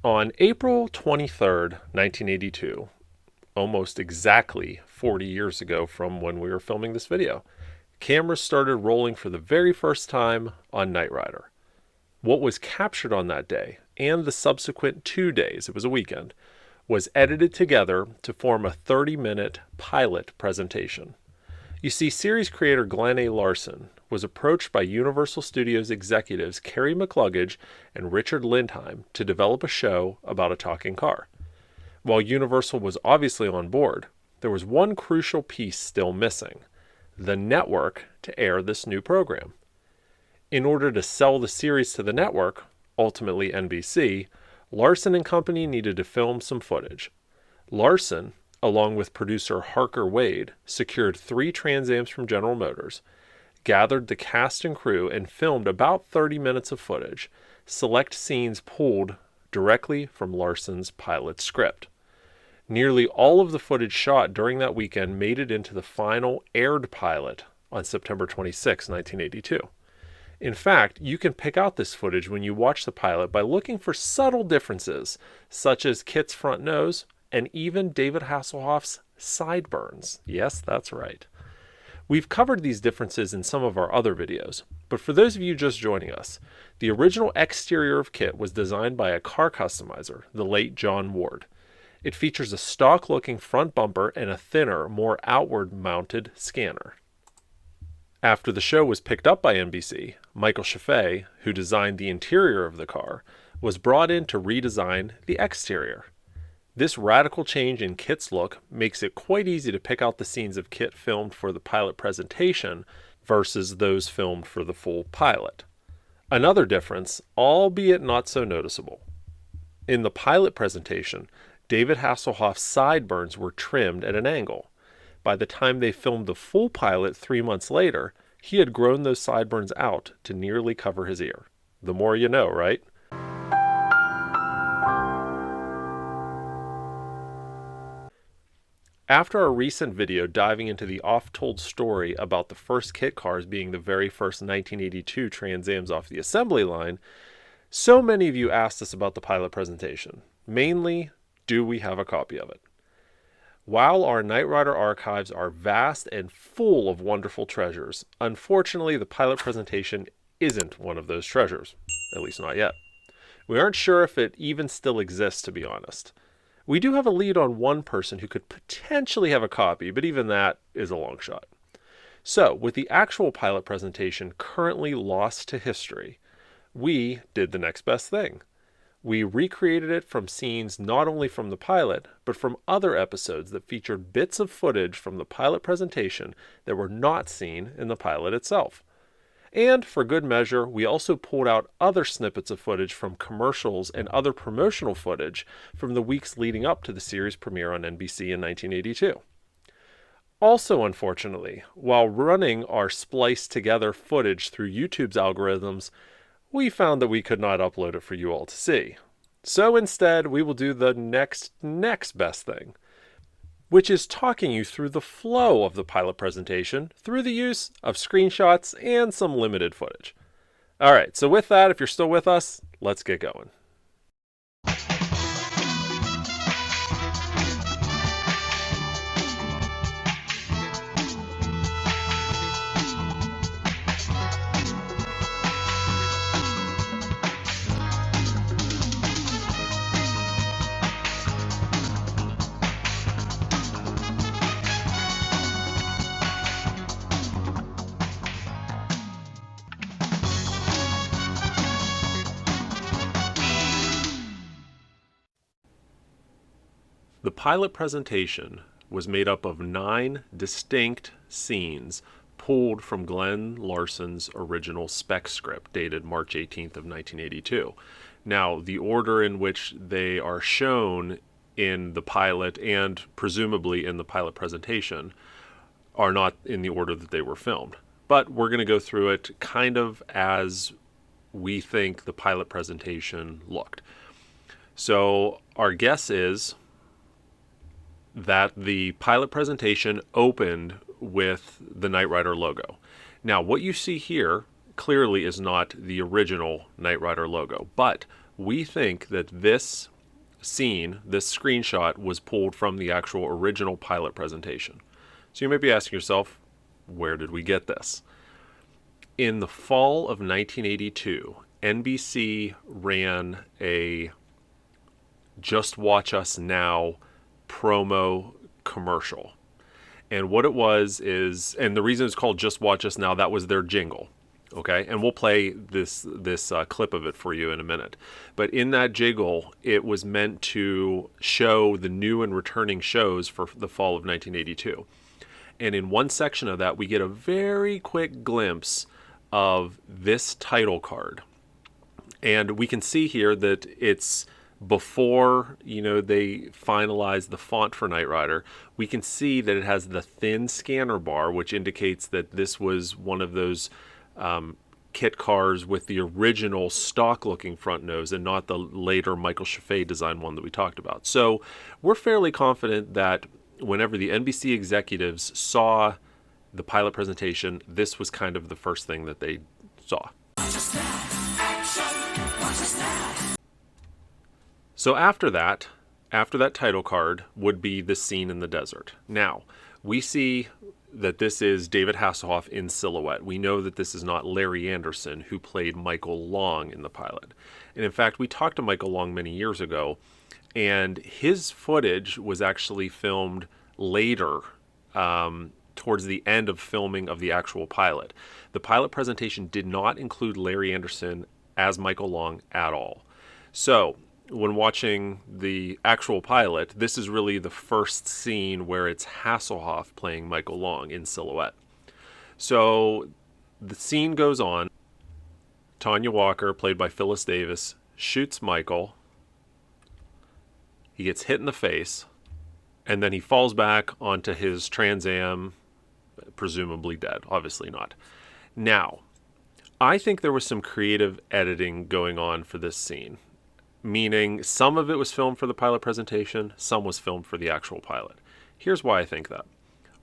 On April 23rd, 1982, almost exactly 40 years ago from when we were filming this video, cameras started rolling for the very first time on Knight Rider. What was captured on that day, and the subsequent 2 days, it was a weekend, was edited together to form a 30-minute pilot presentation. You see, series creator Glen Larson was approached by Universal Studios executives Carey McCluggage and Richard Lindheim to develop a show about a talking car. While Universal was obviously on board, there was one crucial piece still missing: the network to air this new program. In order to sell the series to the network, ultimately NBC, Larson and company needed to film some footage. Larson, along with producer Harker Wade, secured 3 Trans Ams from General Motors, gathered the cast and crew, and filmed about 30 minutes of footage, select scenes pulled directly from Larson's pilot script. Nearly all of the footage shot during that weekend made it into the final aired pilot on September 26, 1982. In fact, you can pick out this footage when you watch the pilot by looking for subtle differences, such as KITT's front nose, and even David Hasselhoff's sideburns. Yes, that's right. We've covered these differences in some of our other videos, but for those of you just joining us, the original exterior of KITT was designed by a car customizer, the late John Ward. It features a stock-looking front bumper and a thinner, more outward-mounted scanner. After the show was picked up by NBC, Michael Chaffee, who designed the interior of the car, was brought in to redesign the exterior. This radical change in KITT's look makes it quite easy to pick out the scenes of KITT filmed for the pilot presentation versus those filmed for the full pilot. Another difference, albeit not so noticeable. In the pilot presentation, David Hasselhoff's sideburns were trimmed at an angle. By the time they filmed the full pilot 3 months later, he had grown those sideburns out to nearly cover his ear. The more you know, right? After our recent video diving into the oft-told story about the first KITT cars being the very first 1982 Trans Ams off the assembly line, so many of you asked us about the pilot presentation. Mainly, do we have a copy of it? While our Knight Rider archives are vast and full of wonderful treasures, unfortunately the pilot presentation isn't one of those treasures. At least not yet. We aren't sure if it even still exists, to be honest. We do have a lead on one person who could potentially have a copy, but even that is a long shot. So, with the actual pilot presentation currently lost to history, we did the next best thing. We recreated it from scenes not only from the pilot, but from other episodes that featured bits of footage from the pilot presentation that were not seen in the pilot itself. And for good measure, we also pulled out other snippets of footage from commercials and other promotional footage from the weeks leading up to the series premiere on NBC in 1982. Also, unfortunately, while running our spliced together footage through YouTube's algorithms, we found that we could not upload it for you all to see. So instead, we will do the next best thing, which is talking you through the flow of the pilot presentation through the use of screenshots and some limited footage. All right, so with that, if you're still with us, let's get going. The pilot presentation was made up of 9 distinct scenes pulled from Glen Larson's original spec script dated March 18th of 1982. Now, the order in which they are shown in the pilot and presumably in the pilot presentation are not in the order that they were filmed. But we're going to go through it kind of as we think the pilot presentation looked. So our guess is that the pilot presentation opened with the Knight Rider logo. Now, what you see here clearly is not the original Knight Rider logo. But we think that this scene, this screenshot, was pulled from the actual original pilot presentation. So you may be asking yourself, where did we get this? In the fall of 1982, NBC ran a Just Watch Us Now promo commercial. And what it was is, and the reason it's called Just Watch Us Now, that was their jingle. Okay, and we'll play this clip of it for you in a minute. But in that jingle, it was meant to show the new and returning shows for the fall of 1982. And in one section of that, we get a very quick glimpse of this title card. And we can see here that it's before, they finalized the font for Knight Rider. We can see that it has the thin scanner bar, which indicates that this was one of those kit cars with the original stock-looking front nose and not the later Michael Chaffee design one that we talked about. So we're fairly confident that whenever the NBC executives saw the pilot presentation, this was kind of the first thing that they saw. So after that title card would be the scene in the desert. Now, we see that this is David Hasselhoff in silhouette. We know that this is not Larry Anderson, who played Michael Long in the pilot. And in fact, we talked to Michael Long many years ago, and his footage was actually filmed later, towards the end of filming of the actual pilot. The pilot presentation did not include Larry Anderson as Michael Long at all. So when watching the actual pilot, this is really the first scene where it's Hasselhoff playing Michael Long in silhouette. So the scene goes on. Tanya Walker, played by Phyllis Davis, shoots Michael. He gets hit in the face, and then he falls back onto his Trans Am, presumably dead. Obviously not. Now, I think there was some creative editing going on for this scene. Meaning some of it was filmed for the pilot presentation, some was filmed for the actual pilot. Here's why I think that.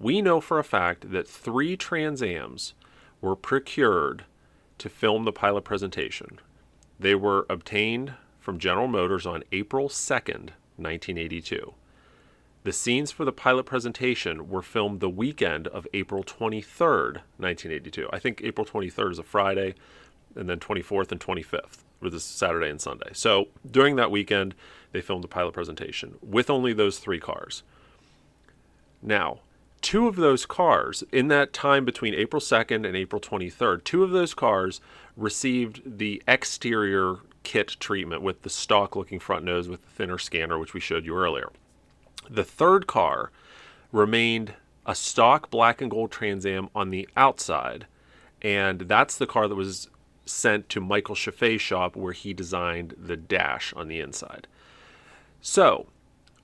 We know for a fact that 3 Trans Ams were procured to film the pilot presentation. They were obtained from General Motors on April 2nd, 1982. The scenes for the pilot presentation were filmed the weekend of April 23rd, 1982. I think April 23rd is a Friday, and then 24th and 25th. Or this Saturday and Sunday. So during that weekend, they filmed the pilot presentation with only those 3 cars. Now, 2 of those cars, in that time between April 2nd and April 23rd, 2 of those cars received the exterior kit treatment with the stock-looking front nose with the thinner scanner, which we showed you earlier. The 3rd car remained a stock black and gold Trans Am on the outside, and that's the car that was sent to Michael Chaffee's shop where he designed the dash on the inside. So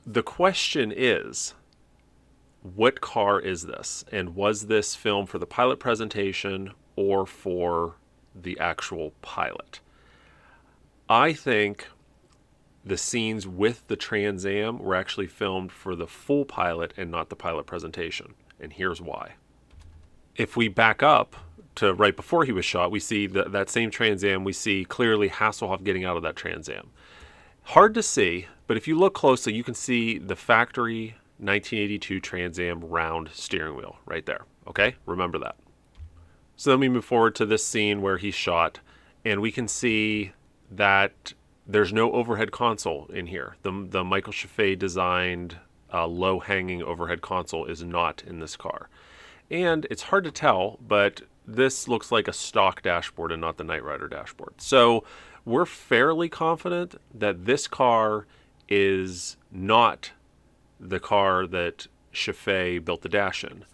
the question is, what car is this? And was this film for the pilot presentation or for the actual pilot? I think the scenes with the Trans Am were actually filmed for the full pilot and not the pilot presentation. And here's why. If we back up to right before he was shot, we see that same Trans Am, we see clearly Hasselhoff getting out of that Trans Am. Hard to see, but if you look closely, you can see the factory 1982 Trans Am round steering wheel right there. Okay, remember that. So then we move forward to this scene where he's shot, and we can see that there's no overhead console in here. The Michael Chaffee designed low-hanging overhead console is not in this car. And it's hard to tell, but this looks like a stock dashboard and not the Knight Rider dashboard. So we're fairly confident that this car is not the car that Chaffee built the dash in.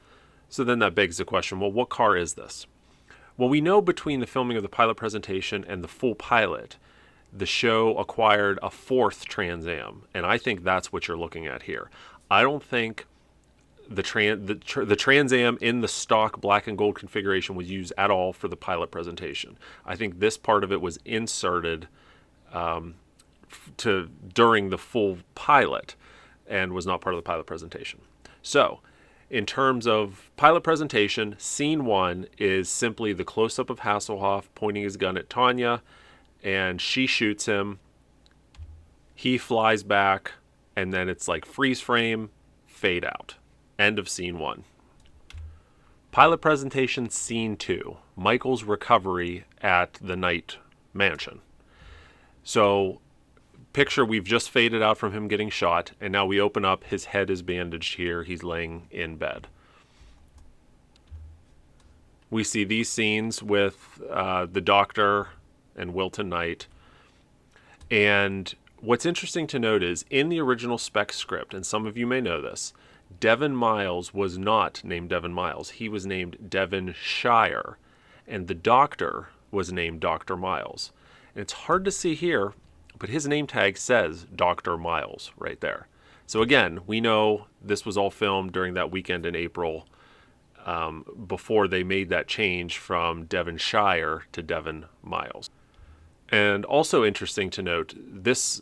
So then that begs the question, well, what car is this? Well, we know between the filming of the pilot presentation and the full pilot, the show acquired a 4th Trans Am, and I think that's what you're looking at here. I don't think the Trans Am in the stock black and gold configuration was used at all for the pilot presentation. I think this part of it was inserted during the full pilot and was not part of the pilot presentation. So In terms of pilot presentation, scene 1 is simply the close-up of Hasselhoff pointing his gun at Tanya, and she shoots him. He flies back, and then it's like freeze frame, fade out. End of scene 1. Pilot presentation scene 2, Michael's recovery at the Knight mansion. So picture we've just faded out from him getting shot, and now we open up, his head is bandaged here, he's laying in bed. We see these scenes with the doctor and Wilton Knight. And what's interesting to note is, in the original spec script, and some of you may know this, Devon Miles was not named Devon Miles. He was named Devon Shire, and the doctor was named Dr. Miles. And it's hard to see here, but his name tag says Dr. Miles right there. So again, we know this was all filmed during that weekend in April, before they made that change from Devonshire to Devon Miles. And also interesting to note, this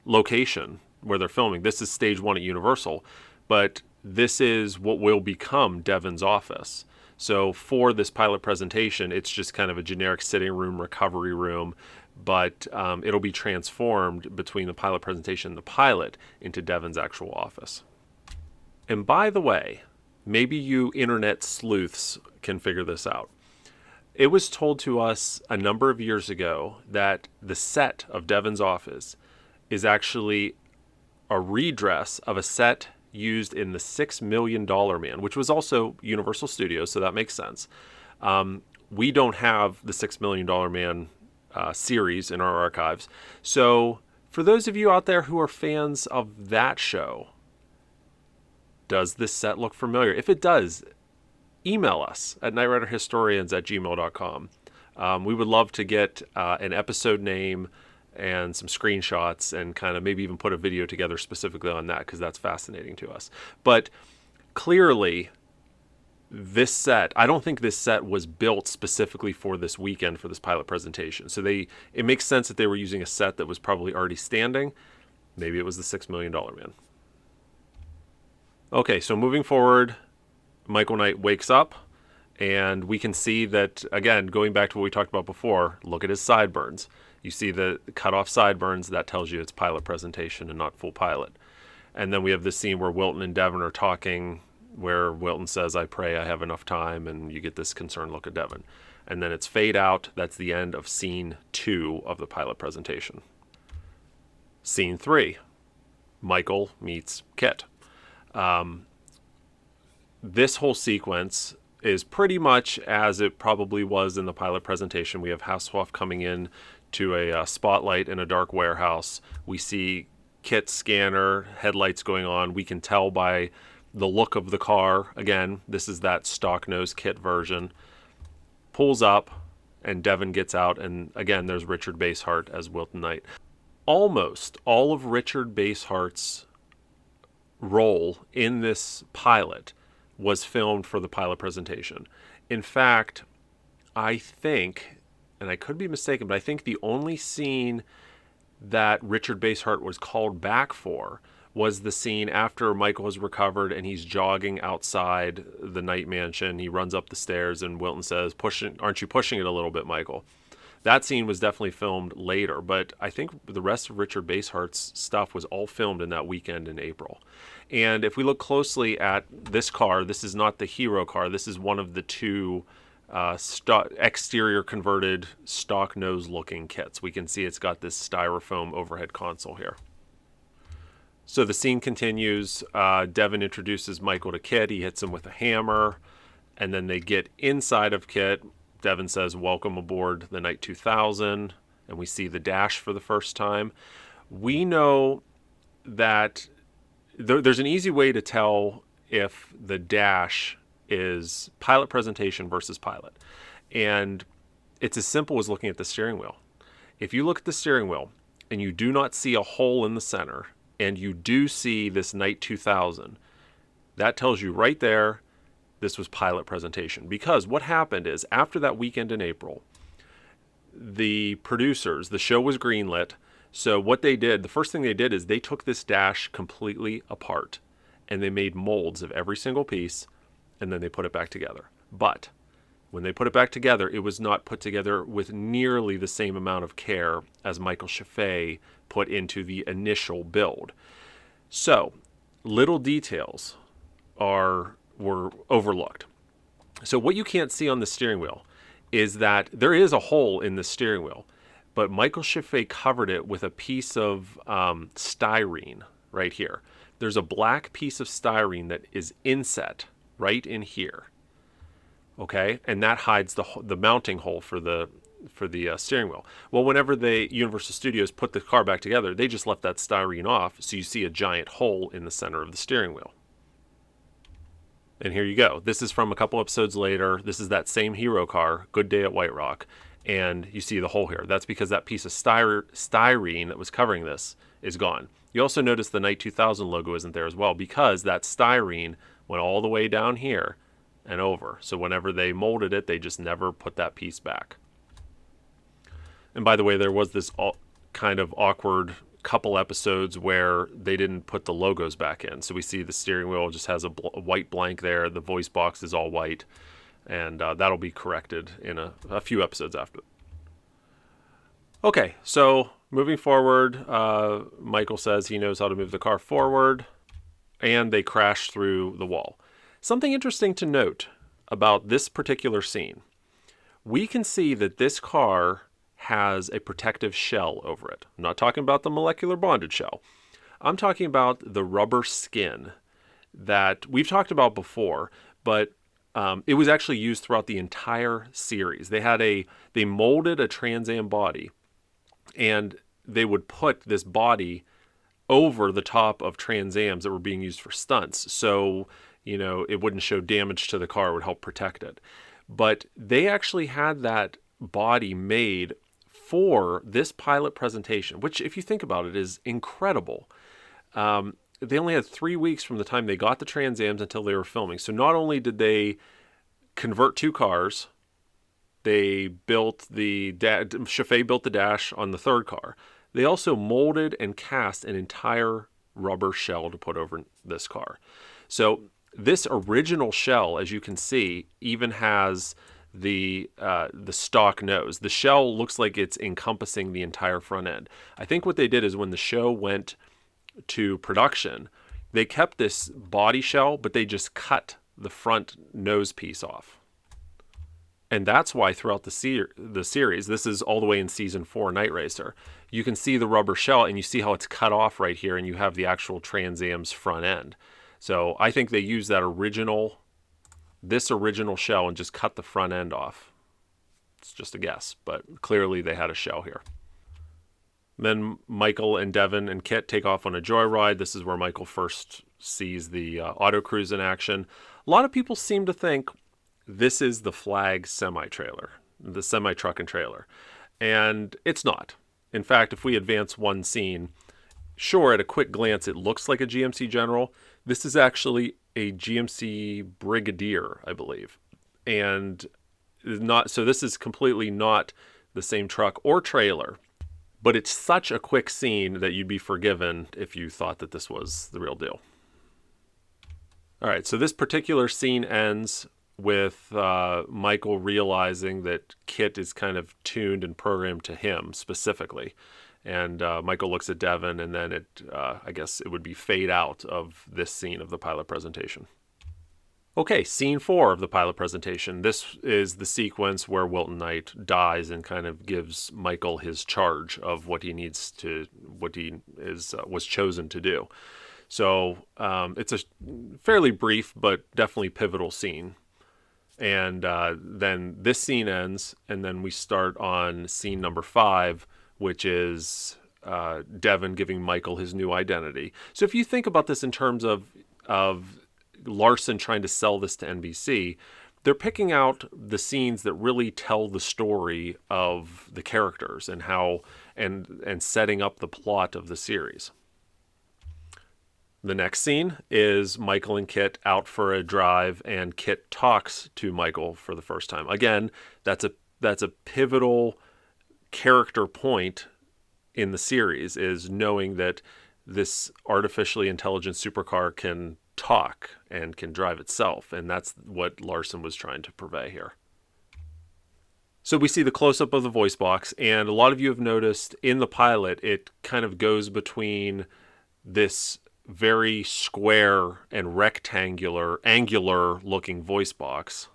location where they're filming, this is stage 1 at Universal, but this is what will become Devon's office. So for this pilot presentation, it's just kind of a generic sitting room, recovery room, but it'll be transformed between the pilot presentation and the pilot into Devon's actual office. And by the way, maybe you internet sleuths can figure this out. It was told to us a number of years ago that the set of Devon's office is actually a redress of a set used in the $6 Million Man, which was also Universal Studios, so that makes sense. We don't have the $6 Million Man series in our archives. So for those of you out there who are fans of that show, does this set look familiar? If it does, email us at knightriderhistorians@gmail.com. We would love to get an episode name and some screenshots and kind of maybe even put a video together specifically on that, because that's fascinating to us. But clearly, this set, I don't think this set was built specifically for this weekend for this pilot presentation. So it makes sense that they were using a set that was probably already standing. Maybe it was the $6 Million Man. Okay, so moving forward, Michael Knight wakes up, and we can see that, again, going back to what we talked about before, look at his sideburns. You see the cut-off sideburns, that tells you it's pilot presentation and not full pilot. And then we have this scene where Wilton and Devon are talking, where Wilton says, "I pray I have enough time," and you get this concerned look at Devon. And then it's fade out. That's the end of scene 2 of the pilot presentation. Scene 3, Michael meets KITT. This whole sequence is pretty much as it probably was in the pilot presentation. We have Hasselhoff coming in to a spotlight in a dark warehouse. We see KITT's scanner, headlights going on. We can tell by the look of the car. Again, this is that stock nose KITT version. Pulls up, and Devon gets out, and again, there's Richard Basehart as Wilton Knight. Almost all of Richard Basehart's role in this pilot was filmed for the pilot presentation. In fact, I think, and I could be mistaken, but I think the only scene that Richard Basehart was called back for was the scene after Michael has recovered and he's jogging outside the Knight mansion. He runs up the stairs and Wilton says, "Aren't you pushing it a little bit, Michael?" That scene was definitely filmed later, but I think the rest of Richard Basehart's stuff was all filmed in that weekend in April. And if we look closely at this car, this is not the hero car. This is one of the two exterior converted stock nose looking kits. We can see it's got this styrofoam overhead console here. So the scene continues. Devon introduces Michael to KITT. He hits him with a hammer, and then they get inside of KITT. Devon says, "Welcome aboard the Knight 2000," and we see the dash for the first time. We know that there's an easy way to tell if the dash is pilot presentation versus pilot. And it's as simple as looking at the steering wheel. If you look at the steering wheel and you do not see a hole in the center, and you do see this Knight 2000, that tells you right there this was pilot presentation. Because what happened is, after that weekend in April, the producers, the show was greenlit. So what they did, the first thing they did is they took this dash completely apart and they made molds of every single piece, and then they put it back together. But when they put it back together, it was not put together with nearly the same amount of care as Michael Chaffee put into the initial build. So, little details were overlooked. So what you can't see on the steering wheel is that there is a hole in the steering wheel, but Michael Chaffee covered it with a piece of styrene right here. There's a black piece of styrene that is inset right in here. Okay, and that hides the mounting hole for the steering wheel. Well, whenever Universal Studios put the car back together, they just left that styrene off, so you see a giant hole in the center of the steering wheel. And here you go. This is from a couple episodes later. This is that same hero car, Good Day at White Rock, and you see the hole here. That's because that piece of styrene that was covering this is gone. You also notice the Night 2000 logo isn't there as well, because that styrene went all the way down here and over. So whenever they molded it, they just never put that piece back. And by the way, there was this kind of awkward couple episodes where they didn't put the logos back in. So we see the steering wheel just has a white blank there. The voice box is all white. And that'll be corrected in a few episodes after. Okay, so moving forward, Michael says he knows how to move the car forward. And they crash through the wall. Something interesting to note about this particular scene. We can see that this car has a protective shell over it. I'm not talking about the molecular bonded shell. I'm talking about the rubber skin that we've talked about before, but it was actually used throughout the entire series. They molded a Trans Am body, and they would put this body over the top of Trans Ams that were being used for stunts, so it wouldn't show damage to the car, it would help protect it. But they actually had that body made for this pilot presentation, which, if you think about it, is incredible. They only had 3 weeks from the time they got the Trans Ams until they were filming. So not only did they convert 2 cars, they built Chaffee built the dash on the 3rd car. They also molded and cast an entire rubber shell to put over this car. So this original shell, as you can see, even has the stock nose. The shell looks like it's encompassing the entire front end. I think what they did is when the show went to production, they kept this body shell, but they just cut the front nose piece off. And that's why throughout the series, this is all the way in season 4, Night Racer, you can see the rubber shell and you see how it's cut off right here, and you have the actual Trans Am's front end. So I think they used this original shell and just cut the front end off. It's just a guess, but clearly they had a shell here. Then Michael and Devin and KITT take off on a joyride. This is where Michael first sees the auto cruise in action. A lot of people seem to think this is the Flag semi-trailer, the semi-truck and trailer. And it's not. In fact, if we advance one scene, sure, at a quick glance, it looks like a GMC General. This is actually a GMC Brigadier, I believe. And so this is completely not the same truck or trailer, but it's such a quick scene that you'd be forgiven if you thought that this was the real deal. All right, so this particular scene ends with Michael realizing that KITT is kind of tuned and programmed to him specifically. And Michael looks at Devin, and then I guess it would be fade out of this scene of the pilot presentation. Okay, scene 4 of the pilot presentation. This is the sequence where Wilton Knight dies and kind of gives Michael his charge of what he was chosen to do. So it's a fairly brief but definitely pivotal scene. And then this scene ends, and then we start on scene number 5, which is Devin giving Michael his new identity. So if you think about this in terms of Larson trying to sell this to NBC, they're picking out the scenes that really tell the story of the characters and how and setting up the plot of the series. The next scene is Michael and KITT out for a drive, and KITT talks to Michael for the first time. Again, that's a pivotal character point in the series, is knowing that this artificially intelligent supercar can talk and can drive itself, and that's what Larson was trying to purvey here. So we see the close-up of the voice box, and a lot of you have noticed in the pilot it kind of goes between this very square and angular looking voice box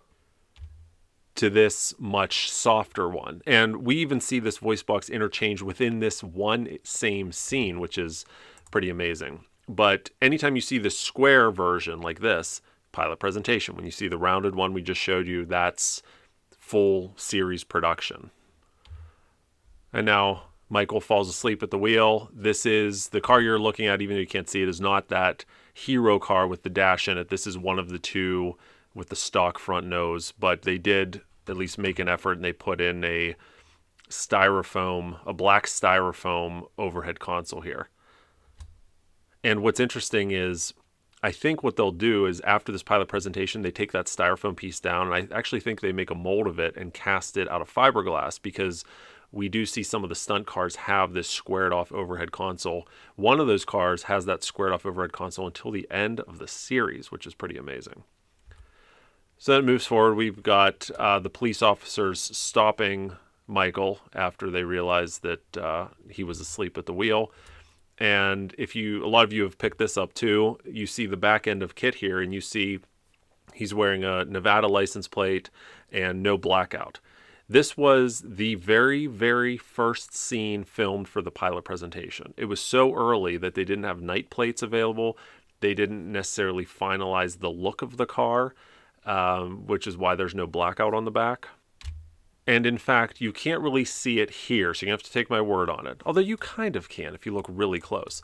to this much softer one. And we even see this voice box interchange within this one same scene, which is pretty amazing. But anytime you see the square version like this, pilot presentation, when you see the rounded one we just showed you, that's full series production. And now Michael falls asleep at the wheel. This is the car you're looking at, even though you can't see it, is not that hero car with the dash in it. This is one of the two with the stock front nose, but they did at least make an effort, and they put in a black styrofoam overhead console here. And what's interesting is, I think what they'll do is after this pilot presentation, they take that styrofoam piece down, and I actually think they make a mold of it and cast it out of fiberglass, because we do see some of the stunt cars have this squared off overhead console. One of those cars has that squared off overhead console until the end of the series, which is pretty amazing. So then it moves forward. We've got the police officers stopping Michael after they realize that he was asleep at the wheel. And a lot of you have picked this up too, you see the back end of KITT here, and you see he's wearing a Nevada license plate and no blackout. This was the very, very first scene filmed for the pilot presentation. It was so early that they didn't have night plates available. They didn't necessarily finalize the look of the car, which is why there's no blackout on the back. And in fact, you can't really see it here, so you have to take my word on it. Although you kind of can if you look really close.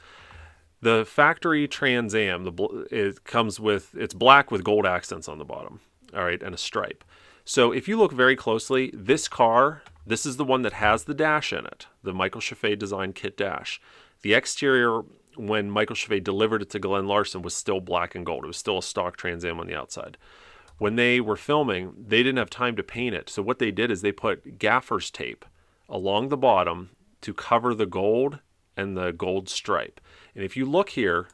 The factory Trans Am, it's black with gold accents on the bottom, all right, and a stripe. So if you look very closely, this car, this is the one that has the dash in it, the Michael Chaffee designed KITT dash. The exterior, when Michael Chaffee delivered it to Glen Larson, was still black and gold. It was still a stock Trans Am on the outside. When they were filming, they didn't have time to paint it. So what they did is they put gaffer's tape along the bottom to cover the gold and the gold stripe. And if you look here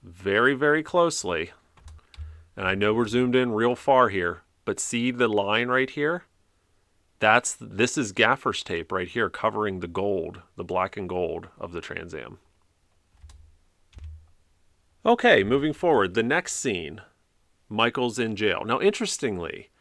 very, very closely, and I know we're zoomed in real far here, but see the line right here? This is gaffer's tape right here covering the gold, the black and gold of the Trans Am. Okay, moving forward, the next scene. Michael's in jail. Now, interestingly,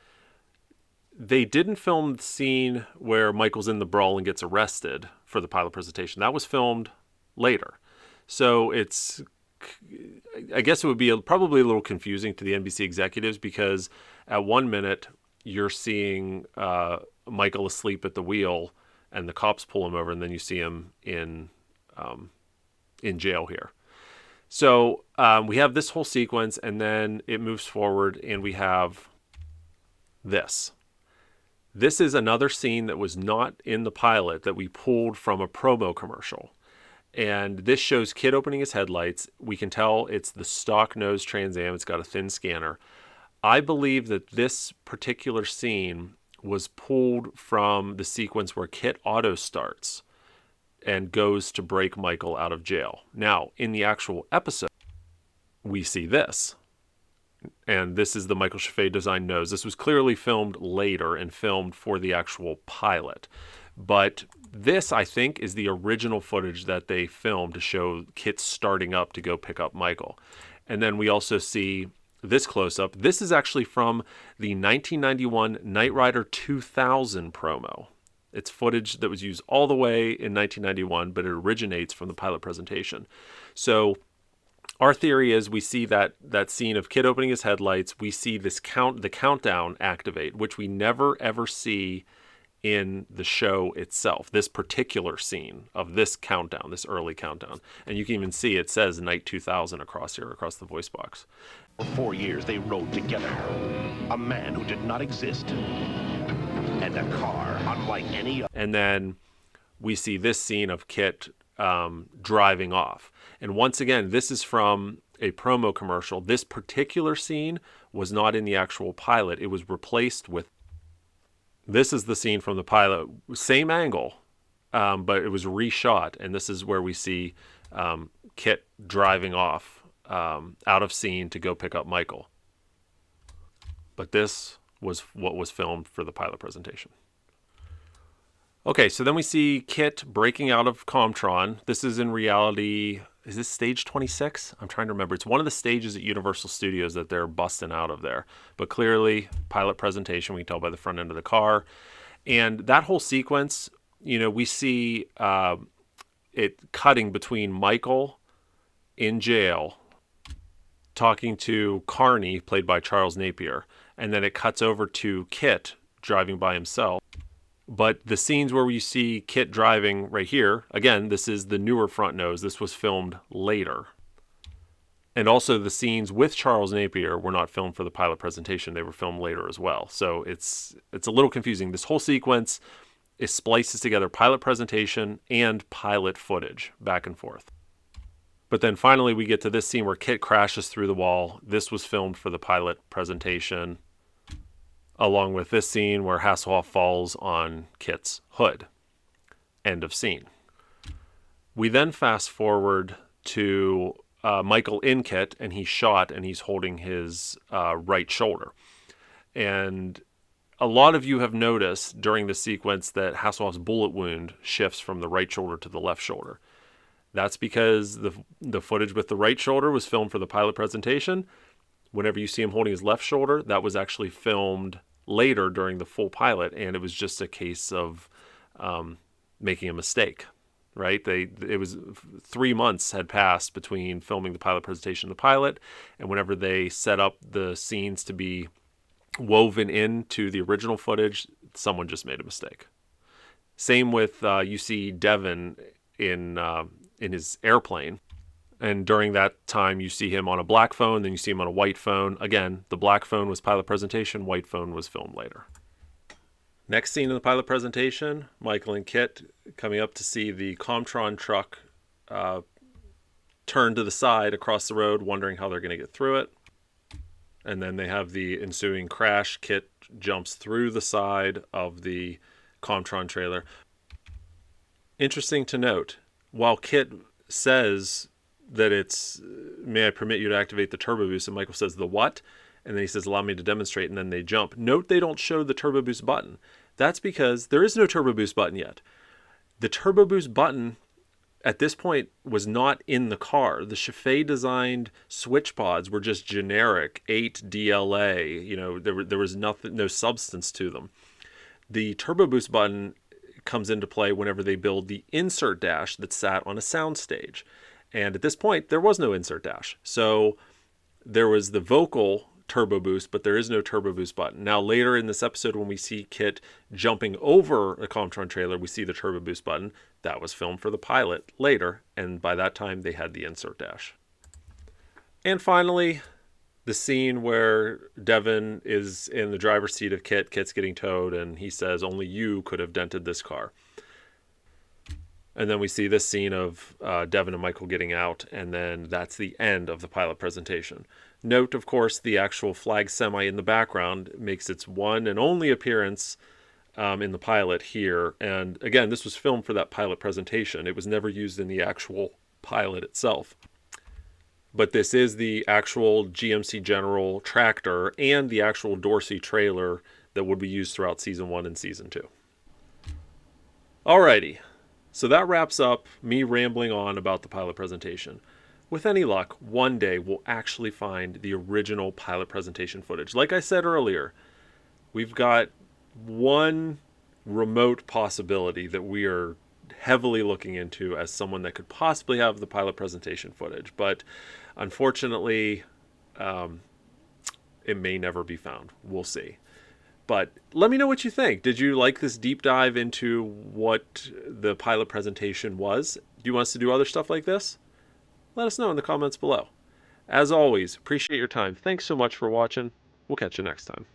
they didn't film the scene where Michael's in the brawl and gets arrested for the pilot presentation. That was filmed later. So I guess it would be probably a little confusing to the NBC executives, because at 1 minute you're seeing Michael asleep at the wheel and the cops pull him over, and then you see him in jail here. So we have this whole sequence, and then it moves forward, and we have this. This is another scene that was not in the pilot that we pulled from a promo commercial. And this shows KITT opening his headlights. We can tell it's the stock nose Trans Am. It's got a thin scanner. I believe that this particular scene was pulled from the sequence where KITT auto starts and goes to break Michael out of jail. Now, in the actual episode, we see this. And this is the Michael Chaffee design nose. This was clearly filmed later and filmed for the actual pilot. But this, I think, is the original footage that they filmed to show KITT starting up to go pick up Michael. And then we also see this close-up. This is actually from the 1991 Knight Rider 2000 promo. It's footage that was used all the way in 1991, but it originates from the pilot presentation. So our theory is we see that scene of KITT opening his headlights. We see the countdown activate, which we never ever see in the show itself. This particular scene of this countdown, this early countdown. And you can even see it says Night 2000 across here, across the voice box. For 4 years they rode together. A man who did not exist. And a car unlike any other. And then we see this scene of KITT driving off. And once again, this is from a promo commercial. This particular scene was not in the actual pilot. It was replaced with. This is the scene from the pilot. Same angle, but it was reshot. And this is where we see KITT driving off out of scene to go pick up Michael. But this was what was filmed for the pilot presentation. Okay, so then we see KITT breaking out of Comtron. This is in reality, is this stage 26? I'm trying to remember. It's one of the stages at Universal Studios that they're busting out of there. But clearly, pilot presentation, we can tell by the front end of the car. And that whole sequence, you know, we see it cutting between Michael in jail talking to Carney, played by Charles Napier. And then it cuts over to KITT driving by himself. But the scenes where we see KITT driving right here, again, this is the newer front nose. This was filmed later. And also the scenes with Charles Napier were not filmed for the pilot presentation. They were filmed later as well. So it's a little confusing. This whole sequence is splices together pilot presentation and pilot footage back and forth. But then finally we get to this scene where KITT crashes through the wall. This was filmed for the pilot presentation, along with this scene where Hasselhoff falls on KITT's hood. End of scene. We then fast forward to Michael in KITT, and he's shot and he's holding his right shoulder. And a lot of you have noticed during the sequence that Hasselhoff's bullet wound shifts from the right shoulder to the left shoulder. That's because the footage with the right shoulder was filmed for the pilot presentation. Whenever you see him holding his left shoulder, that was actually filmed later during the full pilot, and it was just a case of making a mistake, right? It was 3 months had passed between filming the pilot presentation and the pilot, and whenever they set up the scenes to be woven into the original footage, someone just made a mistake. Same with you see Devin in his airplane. And during that time, you see him on a black phone, then you see him on a white phone. Again, the black phone was pilot presentation, white phone was filmed later. Next scene in the pilot presentation, Michael and KITT coming up to see the Comtron truck turn to the side across the road, wondering how they're going to get through it. And then they have the ensuing crash. KITT jumps through the side of the Comtron trailer. Interesting to note, while KITT says that it's, may I permit you to activate the turbo boost, and Michael says, the what? And then he says, allow me to demonstrate, and then they jump. Note they don't show the turbo boost button. That's because there is no turbo boost button yet. The turbo boost button at this point was not in the car. The Chaffee designed switch pods were just generic 8 DLA. You know, there was nothing, no substance to them. The turbo boost button comes into play whenever they build the insert dash that sat on a sound stage. And at this point, there was no insert dash. So there was the vocal turbo boost, but there is no turbo boost button. Now, later in this episode, when we see KITT jumping over a Comtron trailer, we see the turbo boost button. That was filmed for the pilot later, and by that time, they had the insert dash. And finally, the scene where Devin is in the driver's seat of KITT. KITT's getting towed, and he says, only you could have dented this car. And then we see this scene of Devin and Michael getting out, and then that's the end of the pilot presentation. Note, of course, the actual flag semi in the background makes its one and only appearance in the pilot here. And again, this was filmed for that pilot presentation. It was never used in the actual pilot itself. But this is the actual GMC General tractor and the actual Dorsey trailer that would be used throughout Season 1 and Season 2. Alrighty. So that wraps up me rambling on about the pilot presentation. With any luck, one day we'll actually find the original pilot presentation footage. Like I said earlier, we've got one remote possibility that we are heavily looking into as someone that could possibly have the pilot presentation footage. But unfortunately, it may never be found. We'll see. But let me know what you think. Did you like this deep dive into what the pilot presentation was? Do you want us to do other stuff like this? Let us know in the comments below. As always, appreciate your time. Thanks so much for watching. We'll catch you next time.